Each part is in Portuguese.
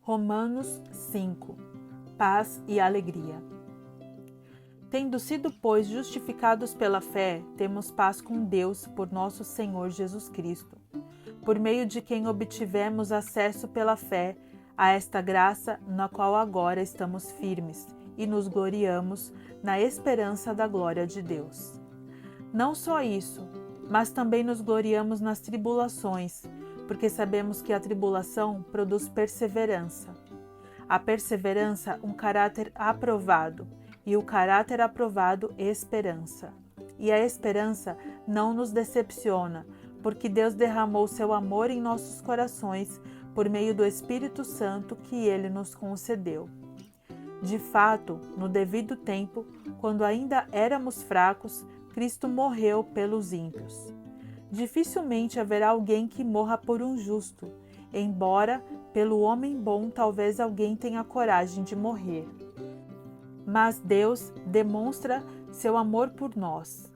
Romanos 5. Paz e alegria. Tendo sido, pois, justificados pela fé, temos paz com Deus por nosso Senhor Jesus Cristo, por meio de quem obtivemos acesso pela fé a esta graça na qual agora estamos firmes e nos gloriamos na esperança da glória de Deus. Não só isso, mas também nos gloriamos nas tribulações, porque sabemos que a tribulação produz perseverança. A perseverança, um caráter aprovado, e o caráter aprovado, esperança. E a esperança não nos decepciona, porque Deus derramou seu amor em nossos corações por meio do Espírito Santo que Ele nos concedeu. De fato, no devido tempo, quando ainda éramos fracos, Cristo morreu pelos ímpios. Dificilmente haverá alguém que morra por um justo, embora pelo homem bom talvez alguém tenha coragem de morrer. Mas Deus demonstra seu amor por nós.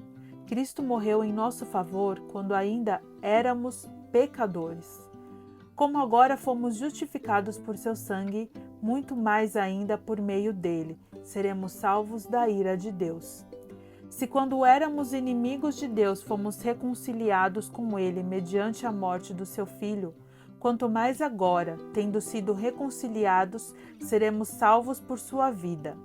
Cristo morreu em nosso favor quando ainda éramos pecadores. Como agora fomos justificados por seu sangue, muito mais ainda por meio dele seremos salvos da ira de Deus. Se quando éramos inimigos de Deus fomos reconciliados com ele mediante a morte do seu Filho, quanto mais agora, tendo sido reconciliados, seremos salvos por sua vida.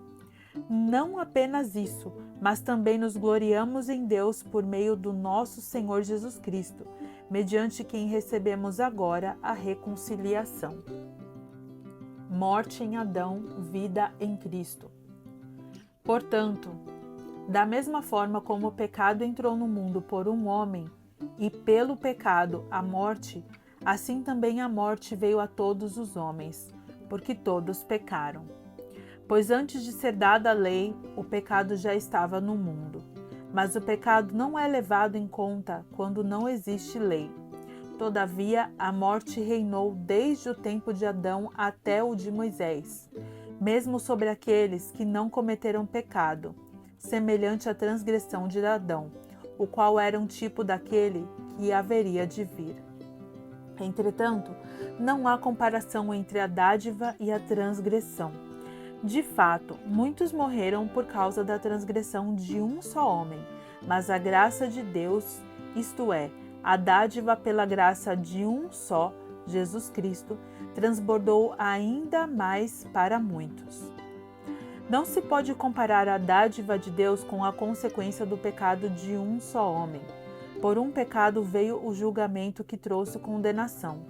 Não apenas isso, mas também nos gloriamos em Deus por meio do nosso Senhor Jesus Cristo, mediante quem recebemos agora a reconciliação. Morte em Adão, vida em Cristo. Portanto, da mesma forma como o pecado entrou no mundo por um homem, e pelo pecado a morte, assim também a morte veio a todos os homens, porque todos pecaram. Pois antes de ser dada a lei, o pecado já estava no mundo. Mas o pecado não é levado em conta quando não existe lei. Todavia, a morte reinou desde o tempo de Adão até o de Moisés, mesmo sobre aqueles que não cometeram pecado, semelhante à transgressão de Adão, o qual era um tipo daquele que haveria de vir. Entretanto, não há comparação entre a dádiva e a transgressão. De fato, muitos morreram por causa da transgressão de um só homem, mas a graça de Deus, isto é, a dádiva pela graça de um só, Jesus Cristo, transbordou ainda mais para muitos. Não se pode comparar a dádiva de Deus com a consequência do pecado de um só homem. Por um pecado veio o julgamento que trouxe condenação,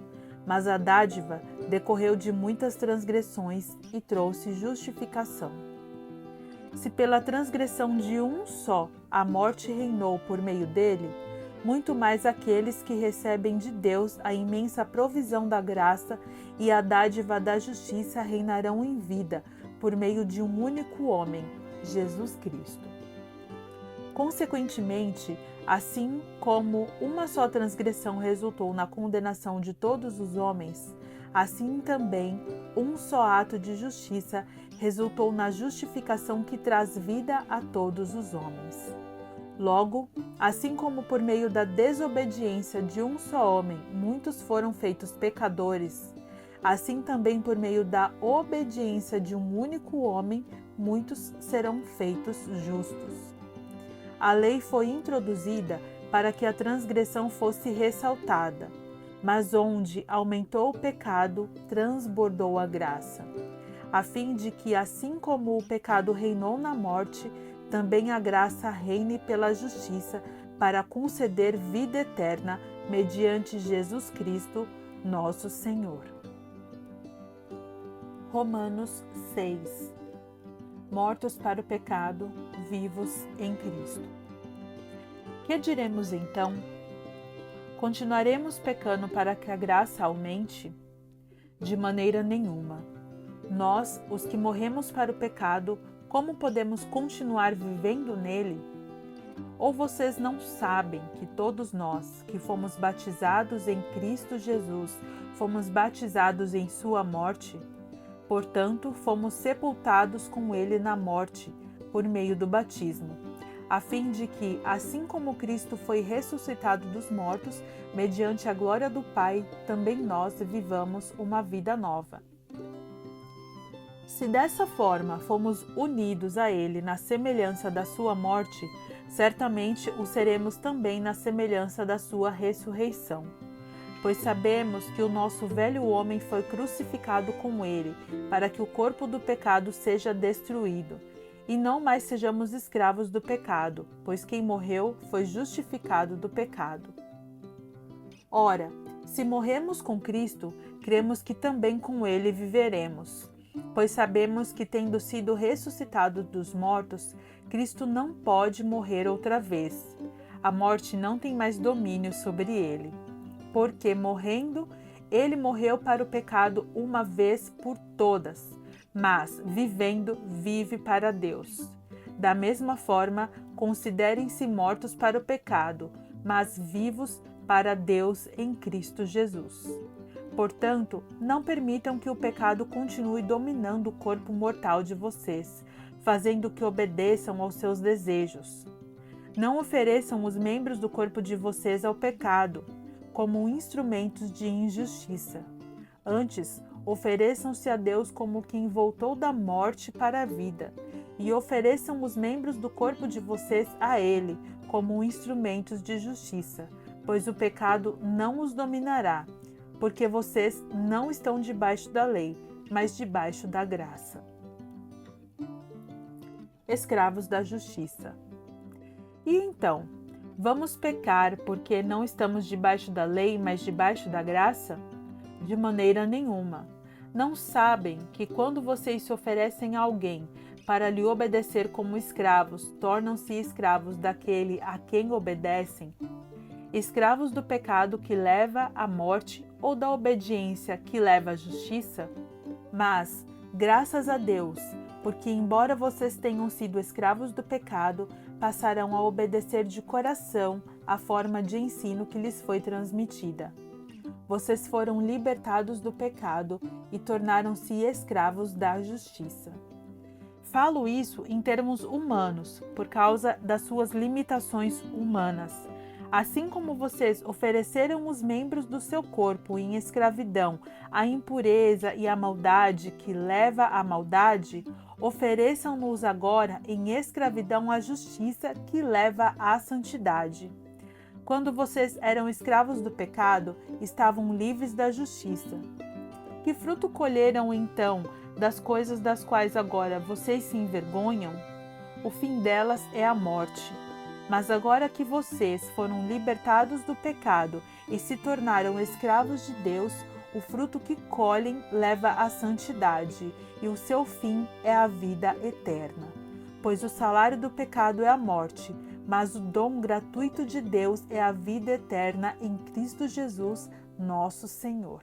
mas a dádiva decorreu de muitas transgressões e trouxe justificação. Se pela transgressão de um só a morte reinou por meio dele, muito mais aqueles que recebem de Deus a imensa provisão da graça e a dádiva da justiça reinarão em vida por meio de um único homem, Jesus Cristo. Consequentemente, assim como uma só transgressão resultou na condenação de todos os homens, assim também um só ato de justiça resultou na justificação que traz vida a todos os homens. Logo, assim como por meio da desobediência de um só homem muitos foram feitos pecadores, assim também por meio da obediência de um único homem muitos serão feitos justos. A lei foi introduzida para que a transgressão fosse ressaltada, mas onde aumentou o pecado, transbordou a graça, a fim de que, assim como o pecado reinou na morte, também a graça reine pela justiça para conceder vida eterna mediante Jesus Cristo, nosso Senhor. Romanos 6. Mortos para o pecado, vivos em Cristo. Que diremos então? Continuaremos pecando para que a graça aumente? De maneira nenhuma. Nós, os que morremos para o pecado, como podemos continuar vivendo nele? Ou vocês não sabem que todos nós, que fomos batizados em Cristo Jesus, fomos batizados em sua morte? Portanto, fomos sepultados com ele na morte, por meio do batismo, a fim de que, assim como Cristo foi ressuscitado dos mortos, mediante a glória do Pai, também nós vivamos uma vida nova. Se dessa forma fomos unidos a Ele na semelhança da sua morte, certamente o seremos também na semelhança da sua ressurreição. Pois sabemos que o nosso velho homem foi crucificado com Ele, para que o corpo do pecado seja destruído, e não mais sejamos escravos do pecado, pois quem morreu foi justificado do pecado. Ora, se morremos com Cristo, cremos que também com Ele viveremos. Pois sabemos que, tendo sido ressuscitado dos mortos, Cristo não pode morrer outra vez. A morte não tem mais domínio sobre ele. Porque, morrendo, ele morreu para o pecado uma vez por todas, mas, vivendo, vive para Deus. Da mesma forma, considerem-se mortos para o pecado, mas vivos para Deus em Cristo Jesus. Portanto, não permitam que o pecado continue dominando o corpo mortal de vocês, fazendo que obedeçam aos seus desejos. Não ofereçam os membros do corpo de vocês ao pecado, como instrumentos de injustiça. Antes, ofereçam-se a Deus como quem voltou da morte para a vida, e ofereçam os membros do corpo de vocês a Ele, como instrumentos de justiça, pois o pecado não os dominará, porque vocês não estão debaixo da lei, mas debaixo da graça. Escravos da justiça. E então, vamos pecar porque não estamos debaixo da lei, mas debaixo da graça? De maneira nenhuma. Não sabem que quando vocês se oferecem a alguém para lhe obedecer como escravos, tornam-se escravos daquele a quem obedecem? Escravos do pecado que leva à morte ou da obediência que leva à justiça? Mas, graças a Deus, porque embora vocês tenham sido escravos do pecado, passarão a obedecer de coração a forma de ensino que lhes foi transmitida. Vocês foram libertados do pecado e tornaram-se escravos da justiça. Falo isso em termos humanos, por causa das suas limitações humanas. Assim como vocês ofereceram os membros do seu corpo em escravidão à impureza e à maldade que leva à maldade, ofereçam-nos agora em escravidão à justiça que leva à santidade. Quando vocês eram escravos do pecado, estavam livres da justiça. Que fruto colheram então das coisas das quais agora vocês se envergonham? O fim delas é a morte. Mas agora que vocês foram libertados do pecado e se tornaram escravos de Deus, o fruto que colhem leva à santidade, e o seu fim é a vida eterna. Pois o salário do pecado é a morte, mas o dom gratuito de Deus é a vida eterna em Cristo Jesus, nosso Senhor.